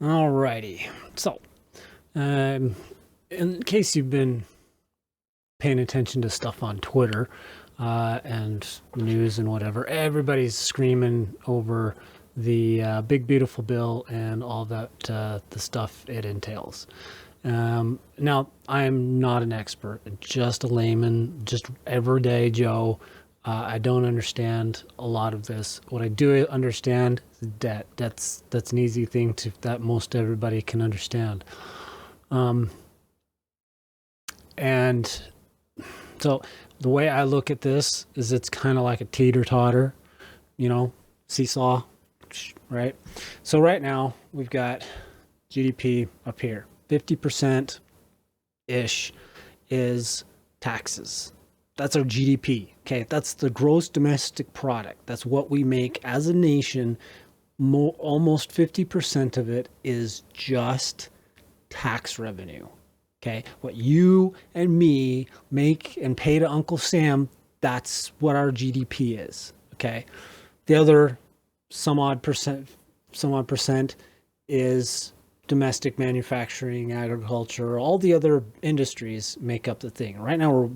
Alrighty. So, um, in case you've been paying attention to stuff on Twitter and news and whatever, everybody's screaming over the big beautiful bill and all that the stuff it entails. Now, I am not an expert, just a layman, just everyday Joe. I don't understand a lot of this. What I do understand is debt. That's an easy thing to that most everybody can understand. And so the way I look at this is it's kind of like a teeter-totter, seesaw, right? So right now we've got GDP up here. 50% ish is taxes. That's our GDP. Okay, that's the gross domestic product. That's what we make as a nation. Almost 50% of it is just tax revenue. Okay, what you and me make and pay to Uncle Sam, that's what our GDP is. Okay, the other some odd percent is domestic manufacturing, agriculture, all the other industries make up the thing. Right now,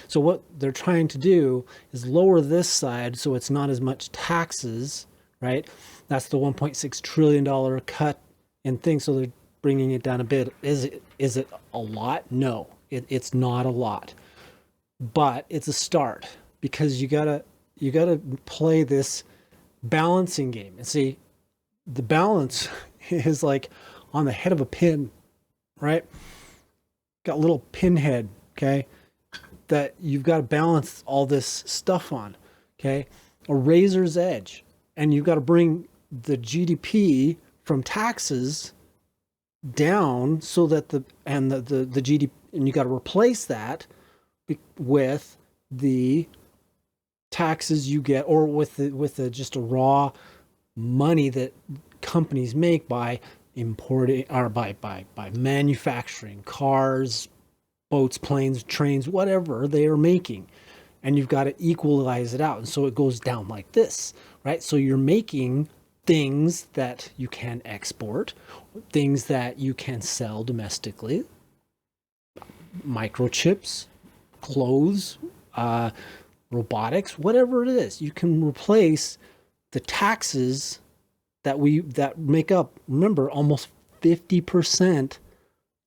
so what they're trying to do is lower this side so it's not as much taxes, right? That's the $1.6 trillion cut in things. So they're bringing it down a bit. Is it a lot? No, it's not a lot, but it's a start because you gotta play this balancing game and see the balance is like on the head of a pin, right? Got a little pinhead, okay, that you've got to balance all this stuff on, okay? A razor's edge. And you've got to bring the GDP from taxes down so that the GDP, and you got to replace that with the taxes you get, or with the just a raw money that companies make by importing or by manufacturing cars, boats, planes, trains, whatever they are making. And you've got to equalize it out. And so it goes down like this, right? So you're making things that you can export, things that you can sell domestically, microchips, clothes, robotics, whatever it is. You can replace the taxes that make up, remember, almost 50%,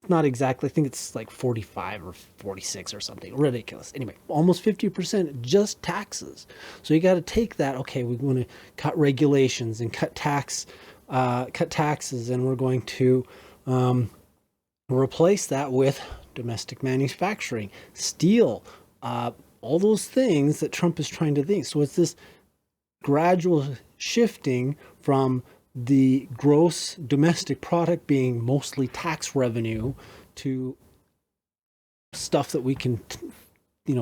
not exactly, I think it's like 45 or 46 or something ridiculous. Anyway, almost 50% just taxes. So you got to take that, okay, we want to cut regulations and cut taxes, and we're going to replace that with domestic manufacturing, steel, all those things that Trump is trying to think. So it's this gradual shifting from the gross domestic product being mostly tax revenue to stuff that we can,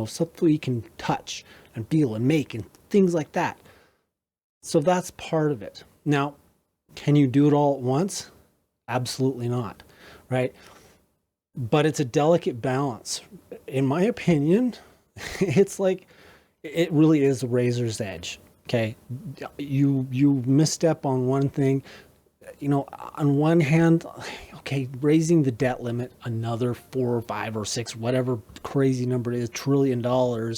stuff that we can touch and feel and make and things like that. So that's part of it. Now, can you do it all at once? Absolutely not, right? But it's a delicate balance. In my opinion, it's like, it really is a razor's edge. Okay, you misstep on one thing, on one hand, okay, raising the debt limit another 4 or 5 or 6, whatever crazy number it is, $1 trillion,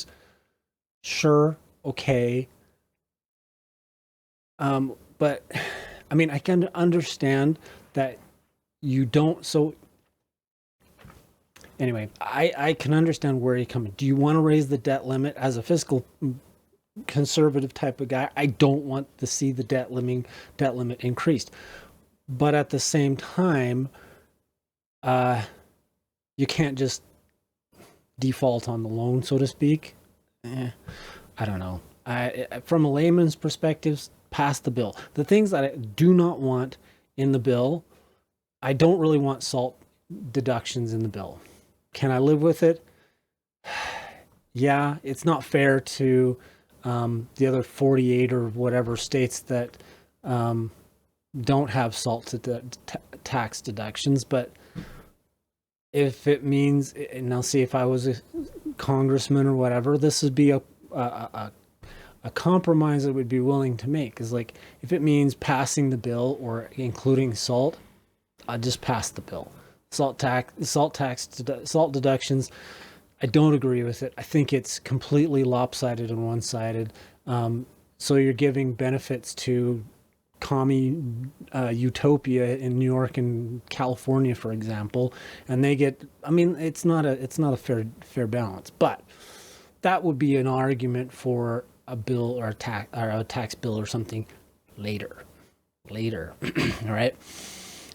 sure, okay. But I mean, I can understand that you don't, so anyway, I can understand where you're coming. Do you want to raise the debt limit as a fiscal conservative type of guy? I don't want to see the debt limit increased, but at the same time, you can't just default on the loan, so to speak. I don't know. From a layman's perspective, pass the bill. The things that I do not want in the bill, I don't really want SALT deductions in the bill. Can I live with it? Yeah, it's not fair to the other 48 or whatever states that don't have SALT tax deductions. But if it means, and I'll see, if I was a congressman or whatever, this would be a compromise I would be willing to make. Is like, if it means passing the bill or including SALT, just pass the bill. Salt deductions. I don't agree with it. I think it's completely lopsided and one-sided. So you're giving benefits to commie utopia in New York and California, for example, and they get. I mean, it's not a fair balance. But that would be an argument for a bill or a tax bill or something later. All right.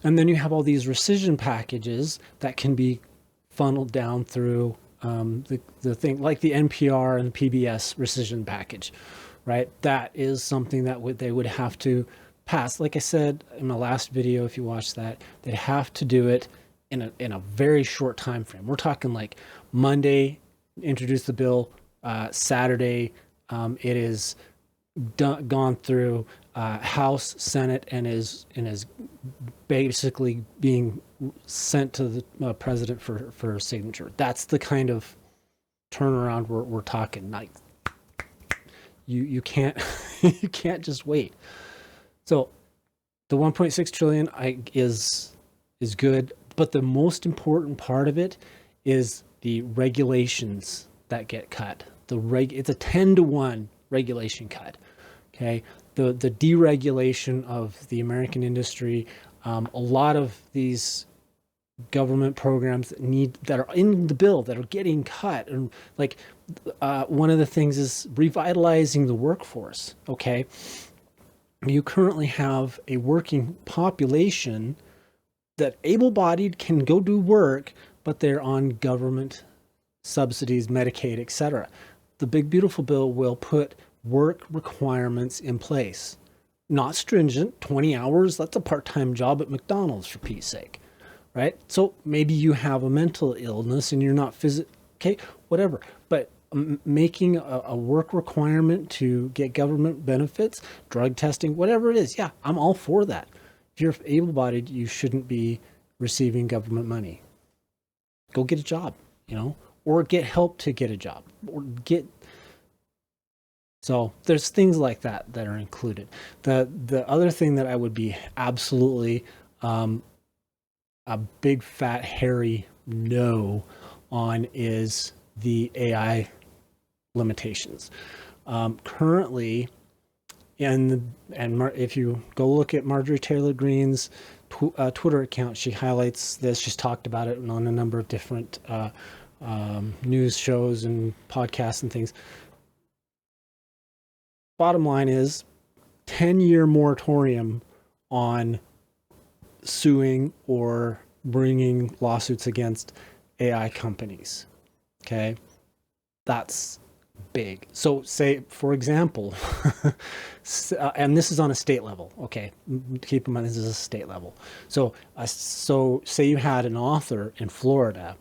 And then you have all these rescission packages that can be funneled down through the thing, like the NPR and PBS rescission package, right? That is something that they would have to pass. Like I said in my last video, if you watch that, they'd have to do it in a very short time frame. We're talking like Monday, introduce the bill, Saturday, it is gone through House, Senate, and is basically being sent to the president for signature. That's the kind of turnaround we're talking. Like you can't you can't just wait. So the 1.6 trillion is good, but the most important part of it is the regulations that get cut. It's a 10-to-1 regulation cut. Okay, the deregulation of the American industry. A lot of these government programs that are in the bill that are getting cut, and like one of the things is revitalizing the workforce. Okay, you currently have a working population that able-bodied can go do work, but they're on government subsidies, Medicaid, etc. The Big Beautiful Bill will put work requirements in place. Not stringent, 20 hours, that's a part-time job at McDonald's, for Pete's sake, right? So maybe you have a mental illness and you're not okay, whatever. But making a work requirement to get government benefits, drug testing, whatever it is, yeah, I'm all for that. If you're able-bodied, you shouldn't be receiving government money. Go get a job, or get help to get a job, or so there's things like that are included. The other thing that I would be absolutely a big fat hairy no on is the AI limitations. Currently, and if you go look at Marjorie Taylor Greene's Twitter account, she highlights this. She's talked about it on a number of different news shows and podcasts and things. Bottom line is 10-year moratorium on suing or bringing lawsuits against AI companies. Okay, that's big. So say, for example, and this is on a state level. Okay, keep in mind this is a state level. So say you had an author in Florida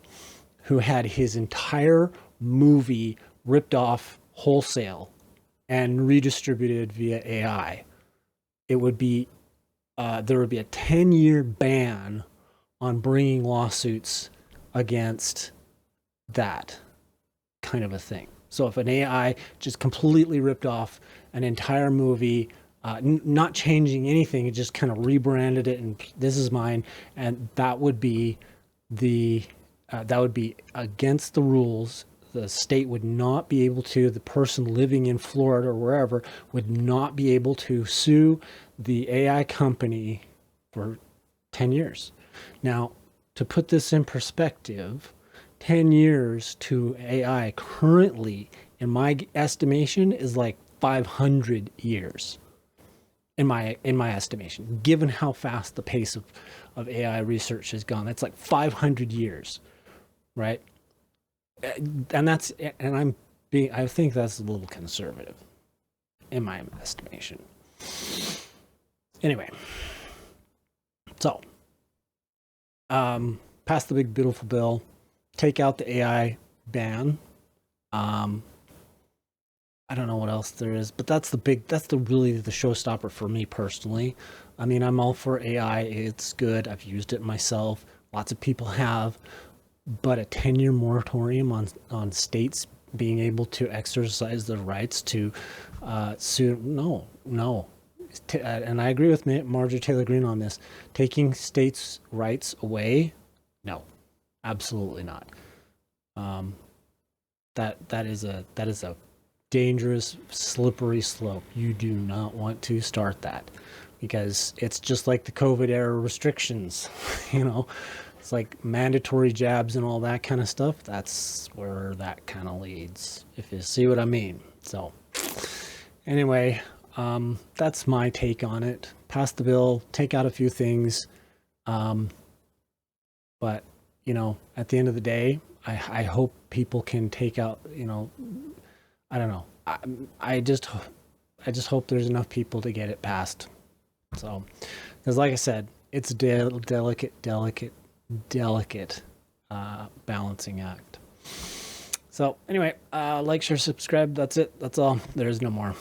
who had his entire movie ripped off wholesale and redistributed via AI. It would be there would be a 10-year ban on bringing lawsuits against that kind of a thing. So if an AI just completely ripped off an entire movie, not changing anything, it just kind of rebranded it and this is mine, and that would be against the rules. The state would not be able to, the person living in Florida or wherever would not be able to sue the AI company for 10 years. Now, to put this in perspective, 10 years to AI currently, in my estimation, is like 500 years. In my estimation, given how fast the pace of AI research has gone, that's like 500 years, right? And I think that's a little conservative in my estimation. Anyway, so pass the Big Beautiful Bill, take out the AI ban. I don't know what else there is, but that's really the showstopper for me personally. I mean, I'm all for AI. It's good. I've used it myself. Lots of people have. But a 10-year moratorium on states being able to exercise their rights to sue, no. and I agree with Marjorie Taylor Greene on this, taking states' rights away, no, absolutely not. That is a dangerous, slippery slope. You do not want to start that, because it's just like the COVID era restrictions. You know, it's like mandatory jabs and all that kind of stuff. That's where that kind of leads, if you see what I mean. So anyway, that's my take on it. Pass the bill, take out a few things, but you know, at the end of the day, I hope people can take out, you know, I don't know. I just hope there's enough people to get it passed. So, because like I said, it's a delicate balancing act. So anyway, like, share, subscribe. That's it. That's all. There is no more.